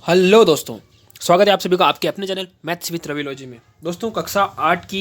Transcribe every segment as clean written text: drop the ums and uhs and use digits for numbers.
Hello दोस्तों, स्वागत है आप सभी का आपके अपने चैनल मैथ्स विद रविलॉजी में। दोस्तों कक्षा 8 की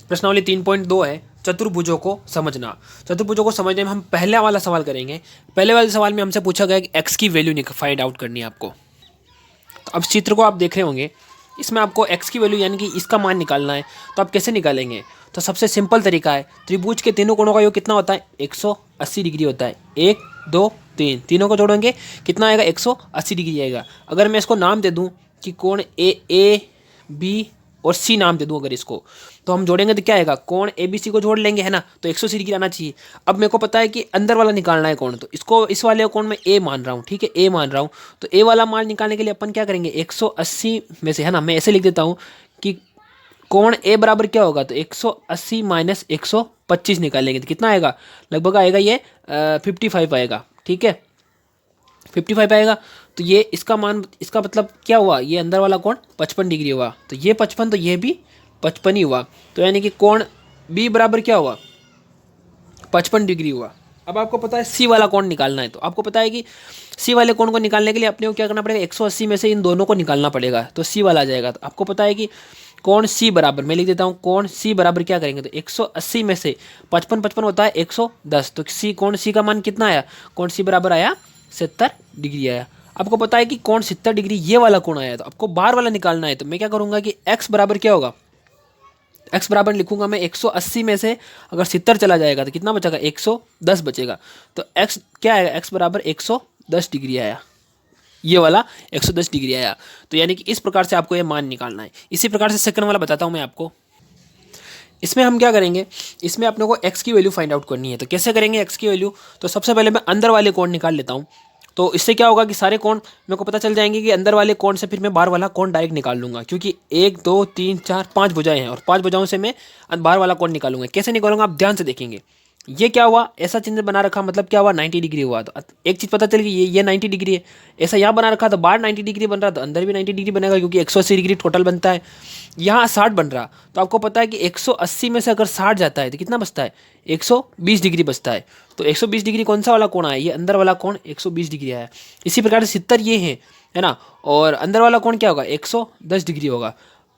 प्रश्नावली 3.2 है चतुर्भुजों को समझना। चतुर्भुजों को समझने में हम पहले वाला सवाल करेंगे। पहले वाले सवाल में हमसे पूछा गया कि एक्स की वैल्यू फाइंड आउट करनी है आपको। तो अब चित्र को आप देख रहे होंगे, इसमें आपको एक्स की वैल्यू यानी कि इसका मान निकालना है। तो आप कैसे निकालेंगे? तो सबसे सिंपल तरीका है, त्रिभुज के तीनों कोणों का योग कितना होता है? 180 डिग्री होता है। 1 2 3, तीनों को जोड़ेंगे कितना आएगा? 180 डिग्री आएगा। अगर मैं इसको नाम दे दूं कि कोण ए बी और सी नाम दे दूं अगर इसको, तो हम जोड़ेंगे तो क्या आएगा? कोण ए बी सी को जोड़ लेंगे, है ना। तो 180 डिग्री आना चाहिए। अब मेरे को पता है कि अंदर वाला निकालना है कोण, तो इसको इस वाले कोण में ए मान रहा हूँ, ठीक है, ए मान रहा हूँ। तो ए वाला मान निकालने के लिए अपन क्या करेंगे? 180 में से, है ना, मैं ऐसे लिख देता हूँ कि कोण ए बराबर क्या होगा? तो 180 माइनस 125 निकालेंगे तो कितना आएगा? लगभग आएगा ये 55 आएगा, ठीक है, 55 आएगा। तो ये इसका मान, इसका मतलब क्या हुआ? ये अंदर वाला कोण 55 डिग्री हुआ। तो ये 55, तो ये भी 55 ही हुआ। तो यानी कि कोण बी बराबर क्या हुआ? 55 डिग्री हुआ। अब आपको पता है सी वाला कोण निकालना है। तो आपको पता है कि सी वाले कोण को निकालने के लिए अपने को क्या करना पड़ेगा? 180 में से इन दोनों को निकालना पड़ेगा, तो सी वाला आ जाएगा। तो आपको पता है कि कोण सी बराबर, मैं लिख देता हूँ, कोण सी बराबर क्या करेंगे? तो 180 में से 55 55 होता है 110। तो सी, कोण सी का मान कितना आया? कोण सी बराबर आया 70 डिग्री आया। आपको पता है कि कोण 70 डिग्री ये वाला कोण आया। तो आपको बाहर वाला निकालना है। तो मैं क्या करूँगा कि एक्स बराबर क्या होगा? एक्स बराबर लिखूंगा मैं 180 में से अगर 70 चला जाएगा तो कितना बचेगा? 110 बचेगा। तो एक्स क्या आएगा? एक्स बराबर 110 डिग्री आया, ये वाला 110 डिग्री आया। तो यानी कि इस प्रकार से आपको ये मान निकालना है। इसी प्रकार से सेकंड वाला बताता हूँ मैं आपको। इसमें हम क्या करेंगे? इसमें अपने को एक्स की वैल्यू फाइंड आउट करनी है। तो कैसे करेंगे एक्स की वैल्यू? तो सबसे पहले मैं अंदर वाले कोण निकाल लेता हूँ। तो इससे क्या होगा कि सारे कोण मेरे को पता चल जाएंगे कि अंदर वाले कोण से फिर मैं बाहर वाला कोण डायरेक्ट निकाल लूंगा, क्योंकि 1 2 3 4 5 भुजाएं हैं और 5 भुजाओं से मैं बाहर वाला कोण निकालूंगा। कैसे निकालूंगा आप ध्यान से देखेंगे। ये क्या हुआ? ऐसा चिन्ह बना रखा, मतलब क्या हुआ? 90 डिग्री हुआ। तो एक चीज़ पता चल गई, ये 90 डिग्री है। ऐसा यहाँ बना रखा तो बाहर 90 डिग्री बन रहा, तो अंदर भी 90 डिग्री बनेगा, क्योंकि 180 डिग्री टोटल बनता है। यहाँ 60 बन रहा। तो आपको पता है कि 180 में से अगर 60 जाता है तो कितना बचता है? 120 डिग्री बचता है। तो 120 डिग्री कौन सा वाला कोण आया? ये अंदर वाला कोण 120 डिग्री आया। इसी प्रकार से 70 ये है ना, और अंदर वाला कोण क्या होगा? 110 डिग्री होगा।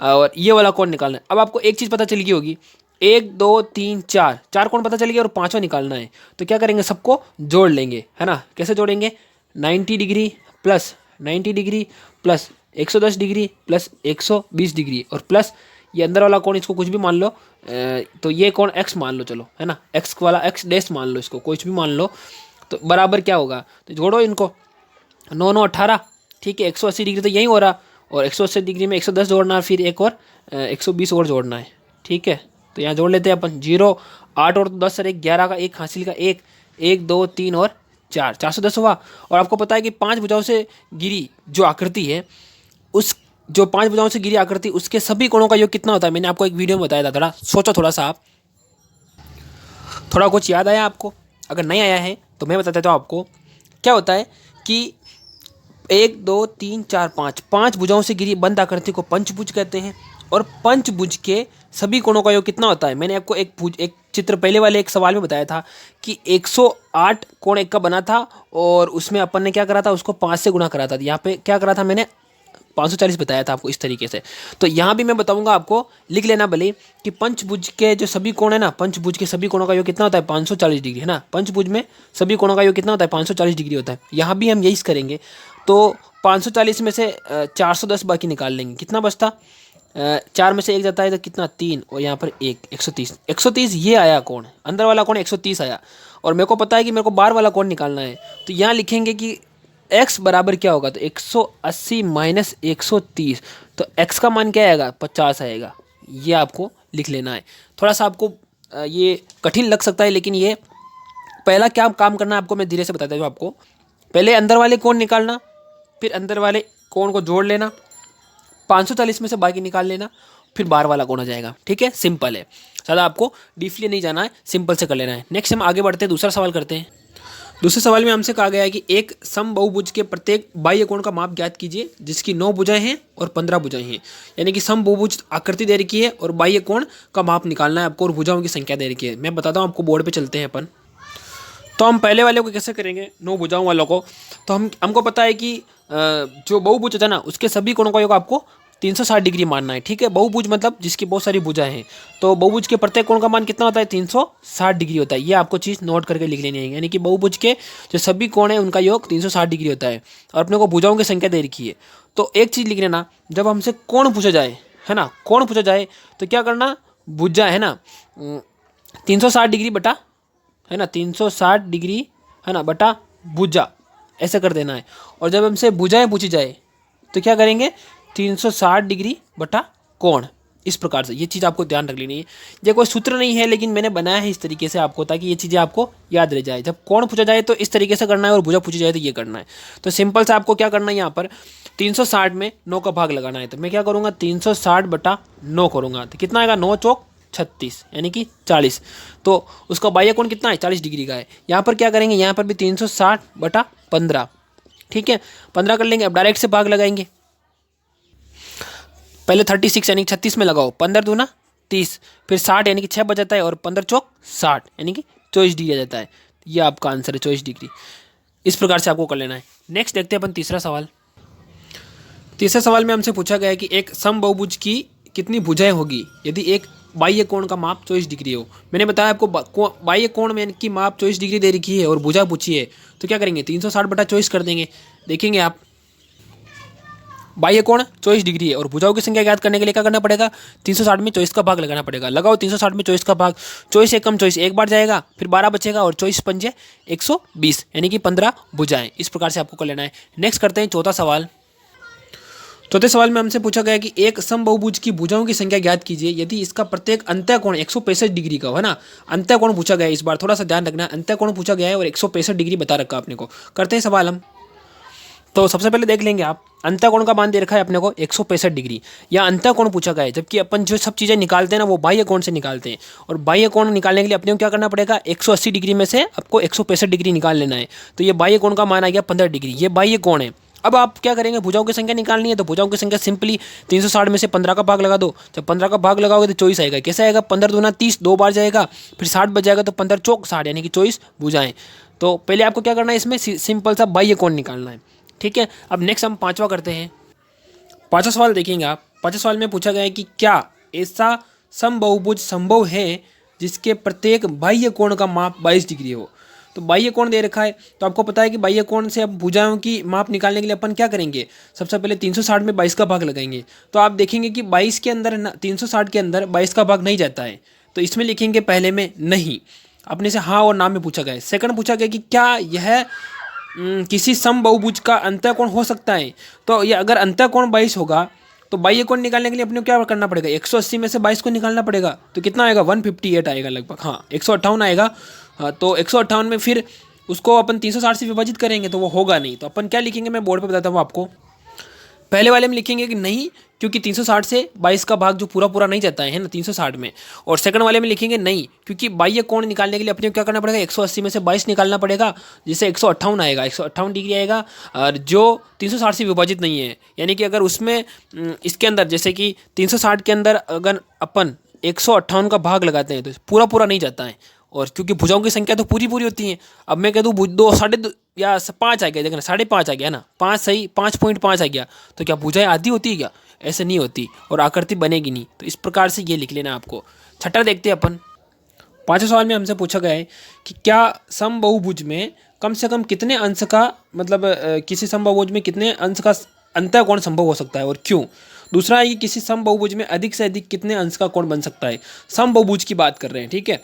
और ये वाला कोण निकालना है। अब आपको एक चीज़ पता चल गई होगी, 1 2 3 4, चार कोण पता चल गया और पांचवा निकालना है। तो क्या करेंगे? सबको जोड़ लेंगे, है ना। कैसे जोड़ेंगे? 90 degree plus 90 degree plus 110 degree plus 120 degree और प्लस ये अंदर वाला कोण, इसको कुछ भी मान लो, तो ये कोण x मान लो, चलो, है ना, x वाला x डैश मान लो, इसको कुछ भी मान लो। तो बराबर क्या होगा? तो जोड़ो इनको, 9 9 18, ठीक है। 180 डिग्री तो यही हो रहा, और 180 डिग्री में 110 जोड़ना है, फिर एक और 120 और जोड़ना है, ठीक है। तो यहाँ जोड़ लेते हैं अपन, 0 8 और 10 सर 11 का 1 हासिल का 1 1 2 3 और 4, 410 हुआ। और आपको पता है कि 5 भुजाओं से गिरी जो आकृति है, उस जो 5 भुजाओं से गिरी आकृति, उसके सभी कोणों का योग कितना होता है? मैंने आपको एक वीडियो में बताया था, थोड़ा सोचो, थोड़ा सा आप, थोड़ा कुछ याद आया आपको? अगर नहीं आया है तो मैं बता देता हूँ आपको। क्या होता है कि 1 2 3 4 5, 5 भुजाओं से घिरी बंद आकृति को पंचभुज कहते हैं। और पंचभुज के सभी कोणों का योग कितना होता है? मैंने आपको एक चित्र पहले वाले एक सवाल में बताया था कि 108 कोण एक का बना था, और उसमें अपन ने क्या करा था? उसको 5 से गुणा करा था। यहाँ पे क्या करा था मैंने? 540 बताया था आपको, इस तरीके से। तो यहाँ भी मैं बताऊंगा आपको, लिख लेना भले, कि पंचभुज के जो सभी कोण है ना, पंचभुज के सभी कोणों का योग कितना होता है? 540 डिग्री, है ना। पंचभुज में सभी कोणों का योग कितना होता है? 540 डिग्री होता है। यहाँ भी हम यही करेंगे। तो 540 में से 410 बाकी निकाल लेंगे, कितना बचता? 4 में से 1 जाता है तो कितना? 3, और यहाँ पर 1, 130। 130 ये आया कोण, अंदर वाला कोण 130 आया। और मेरे को पता है कि मेरे को बाहर वाला कोण निकालना है। तो यहाँ लिखेंगे कि x बराबर क्या होगा? तो 180 माइनस 130, तो x का मान क्या आएगा? 50 आएगा। ये आपको लिख लेना है। थोड़ा सा आपको ये कठिन लग सकता है, लेकिन ये पहला क्या काम करना है आपको मैं धीरे से बताता हूँ आपको। पहले अंदर वाले कोण निकालना, फिर अंदर वाले कोण को जोड़ लेना, 540 में से बाकी निकाल लेना, फिर बाहर वाला कोण आ जाएगा, ठीक है। सिंपल है, ज़्यादा आपको डीपली नहीं जाना है, सिंपल से कर लेना है। नेक्स्ट हम आगे बढ़ते हैं, दूसरा सवाल करते हैं। दूसरे सवाल में हमसे कहा गया है कि एक समबाहुभुज के प्रत्येक बाह्य कोण का माप ज्ञात कीजिए जिसकी 9 भुजाएं हैं और 15 भुजाएं हैं। यानी कि समबाहुभुज आकृति दे रखी है और बाह्य कोण का माप निकालना है आपको, और भुजाओं की संख्या दे रखी है। मैं बताता हूँ आपको, बोर्ड पे चलते हैं अपन। तो हम पहले वाले को कैसे करेंगे, 9 भुजाओं वालों को। तो हमको पता है कि जो बहुभुज होता है ना उसके सभी कोणों का योग आपको 360 डिग्री मानना है, ठीक है। बहुभुज मतलब जिसकी बहुत सारी भुजाएं हैं, तो बहुभुज के प्रत्येक कोण का मान कितना होता है, 360 डिग्री होता है। ये आपको चीज़ नोट करके लिख लेनी है, यानी कि बहुभुज के जो सभी कोण हैं उनका योग 360 डिग्री होता है। और अपने को भुजाओं की संख्या दे रखी है, तो एक चीज़ लिख लेना, जब हमसे कोण पूछा जाए, है ना, कोण पूछा जाए तो क्या करना, भुजा है ना 360 डिग्री बटा, है ना 360 डिग्री, है ना, बटा भुजा, ऐसा कर देना है। और जब हमसे भुजाएं पूछी जाए तो क्या करेंगे, 360 डिग्री बटा कोण, इस प्रकार से। ये चीज़ आपको ध्यान रख लेनी है। ये कोई सूत्र नहीं है, लेकिन मैंने बनाया है इस तरीके से आपको, ताकि ये चीज़ें आपको याद रह जाए। जब कोण पूछा जाए तो इस तरीके से करना है, और भुजा पूछी जाए तो ये करना है। तो सिंपल से आपको क्या करना है, यहाँ पर 360 में 9 का भाग लगाना है। तो मैं क्या करूँगा, 360 बटा 9 करूँगा, तो कितना आएगा, 9 चौक 36, यानी कि 40। तो उसका बाह्य कोण कितना है, 40 डिग्री का है। यहाँ पर क्या करेंगे, यहाँ पर भी 360 बटा 15, ठीक है, 15 कर लेंगे। अब डायरेक्ट से भाग लगाएंगे, पहले 36 यानी कि 36 में लगाओ, 15 दूना 30, फिर 60 यानी कि 6 बच जाता है, और 15 चौक 60 यानी कि 24 डिग्री आ जाता है। ये आपका आंसर है, 24 डिग्री। इस प्रकार से आपको कर लेना है। नेक्स्ट देखते हैं अपन तीसरा सवाल। तीसरे सवाल में हमसे पूछा गया है कि एक समबाहुभुज की कितनी भुजाएं होगी यदि एक बाह्य कोण का माप 24 डिग्री हो। मैंने बताया आपको बाह्य कोण में की माप 24 डिग्री दे रखी है और भुजा पूछी है, तो क्या करेंगे, 360 बटा 24 कर देंगे। देखेंगे आप, बाह्य कोण 24 डिग्री है और भुजाओं की संख्या ज्ञात करने के लिए क्या करना पड़ेगा, 360 में 24 का भाग लगाना पड़ेगा। लगाओ 360 में 24 का भाग, 24 एकम 24 एक बार जाएगा, फिर 12 बचेगा, और 24 पंजे 120 यानी कि 15 भुजाएं। इस प्रकार से आपको कर लेना है। नेक्स्ट करते हैं चौथा सवाल। चौथे सवाल में हमसे पूछा गया कि एक समबाहुभुज की भुजाओं की संख्या ज्ञात कीजिए यदि इसका प्रत्येक अंतःकोण 165 डिग्री का हो, है ना। अंतःकोण पूछा गया है, इस बार थोड़ा सा ध्यान रखना, अंतःकोण पूछा गया है और 165 डिग्री बता रखा अपने को। करते हैं सवाल हम। तो सबसे पहले देख लेंगे आप, अंतःकोण का मान दे रखा है अपने को 165 डिग्री, या अंतःकोण पूछा गया है, जबकि अपन जो सब चीज़ें निकालते हैं ना वो बाह्य कोण से निकालते हैं। और बाह्य कोण निकालने के लिए अपने को क्या करना पड़ेगा, 180 डिग्री में से आपको 165 डिग्री निकाल लेना है। तो ये बाह्य कोण का मान आ गया 15 डिग्री, ये बाह्य कोण है। अब आप क्या करेंगे, भुजाओं की संख्या निकालनी है, तो भुजाओं की संख्या सिंपली 360 में से 15 का भाग लगा दो। जब 15 का भाग लगाओगे तो 24 आएगा। कैसे आएगा, 15 दूना 30, 2 बार जाएगा, फिर 60 बच जाएगा, तो 15 चौक 60 यानी कि 24 भुजाएं। तो पहले आपको क्या करना है, इसमें सिंपल सा बाह्य कोण निकालना है, ठीक है। अब नेक्स्ट हम पांचवा करते हैं। पांचवा सवाल देखेंगे आप। पांचवा सवाल में पूछा गया है कि क्या ऐसा समबाहुभुज संभव है जिसके प्रत्येक बाह्य कोण का माप 22 डिग्री हो। तो बाह्य कोण दे रखा है, तो आपको पता है कि बाह्य कोण से अब भुजाओं की माप निकालने के लिए अपन क्या करेंगे, सबसे पहले 360 में 22 का भाग लगाएंगे। तो आप देखेंगे कि 22 के अंदर 360 के अंदर 22 का भाग नहीं जाता है, तो इसमें लिखेंगे पहले में नहीं, अपने से हाँ और ना में पूछा गया है। सेकंड पूछा गया कि क्या यह किसी समबाहुभुज का अंतःकोण हो सकता है। तो ये अगर अंतःकोण 22 होगा तो बाह्य कोण निकालने के लिए अपने को क्या करना पड़ेगा, 180 में से 22 को निकालना पड़ेगा, तो कितना आएगा, 158 आएगा लगभग, हाँ 158 आएगा। हाँ, तो 158 में फिर उसको अपन 360 से विभाजित करेंगे तो वो होगा नहीं। तो अपन क्या लिखेंगे, मैं बोर्ड पे बताता हूँ आपको। पहले वाले में लिखेंगे कि नहीं, क्योंकि 360 से 22 का भाग जो पूरा नहीं जाता है ना 360 में। और सेकंड वाले में लिखेंगे नहीं, क्योंकि बाह्य कोण निकालने के लिए अपने को क्या करना पड़ेगा, 180 में से 22 निकालना पड़ेगा, जिससे 158 आएगा, 158 डिग्री आएगा, और जो 360 से विभाजित नहीं है। यानी कि अगर उसमें इसके अंदर जैसे कि 360 के अंदर अगर अपन 158 का भाग लगाते हैं तो पूरा नहीं जाता है, और क्योंकि भुजाओं की संख्या तो पूरी होती है। अब मैं कह दूँ 2, 2.5 या 5 आ गया, देखना 5.5 आ गया ना, 5 सही, 5.5 आ गया, तो क्या भुजाएं आधी होती है क्या, ऐसे नहीं होती, और आकृति बनेगी नहीं। तो इस प्रकार से ये लिख लेना आपको। छठा देखते हैं अपन। पांचवें सवाल में हमसे पूछा गया है कि क्या समबाहुभुज में कम से कम कितने अंश का, मतलब किसी समबाहुभुज में कितने अंश का अंतःकोण संभव हो सकता है और क्यों। दूसरा है कि किसी समबाहुभुज में अधिक से अधिक कितने अंश का कोण बन सकता है। समबाहुभुज की बात कर रहे हैं, ठीक है।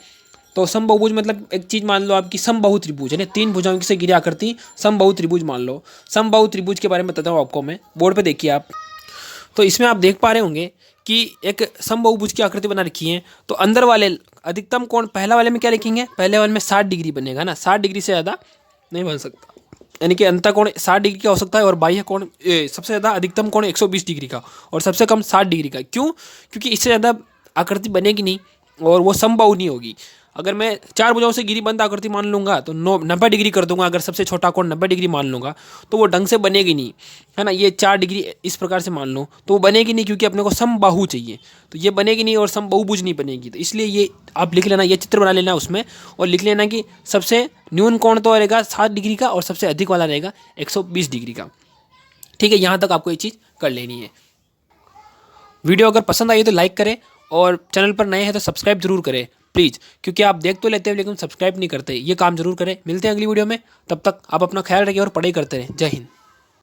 तो समबाहुभुज मतलब एक चीज़ मान लो आपकी समबाहु त्रिभुज है ना, 3 भुजाओं से घिरी आकृति समबाहु त्रिभुज मान लो। समबाहु त्रिभुज के बारे में बताता हूँ आपको मैं, बोर्ड पे देखिए आप। तो इसमें आप देख पा रहे होंगे कि एक समबाहुभुज की आकृति बना रखी है। तो अंदर वाले अधिकतम कोण पहला वाले में क्या लिखेंगे, पहले वाले में 60 डिग्री बनेगा ना, 60 डिग्री से ज़्यादा नहीं बन सकता, यानी कि अंतःकोण 60 डिग्री का हो सकता है, और बाह्य कोण सबसे ज़्यादा अधिकतम कोण 120 डिग्री का और सबसे कम 60 डिग्री का। क्यों, क्योंकि इससे ज़्यादा आकृति बनेगी नहीं और वो समबाहु नहीं होगी। अगर मैं 4 भुजाओं से गिरी बंद आकृति मान लूँगा तो 90 डिग्री कर दूंगा, अगर सबसे छोटा कोण 90 डिग्री मान लूँगा तो वो ढंग से बनेगी नहीं, है ना। ये 4 डिग्री इस प्रकार से मान लो तो वो बनेगी नहीं, क्योंकि अपने को समबाहु चाहिए, तो ये बनेगी नहीं और समबाहुभुज नहीं बनेगी। तो इसलिए ये आप लिख लेना, ये चित्र बना लेना उसमें, और लिख लेना कि सबसे न्यून कोण तो रहेगा 7 डिग्री का और सबसे अधिक वाला रहेगा 120 डिग्री का। ठीक है, यहाँ तक आपको ये चीज़ कर लेनी है। वीडियो अगर पसंद आई तो लाइक करें, और चैनल पर नए हैं तो सब्सक्राइब जरूर करें प्लीज़, क्योंकि आप देख तो लेते हैं लेकिन सब्सक्राइब नहीं करते। ये काम जरूर करें। मिलते हैं अगली वीडियो में, तब तक आप अपना ख्याल रखिए और पढ़ाई करते रहें। जय हिंद।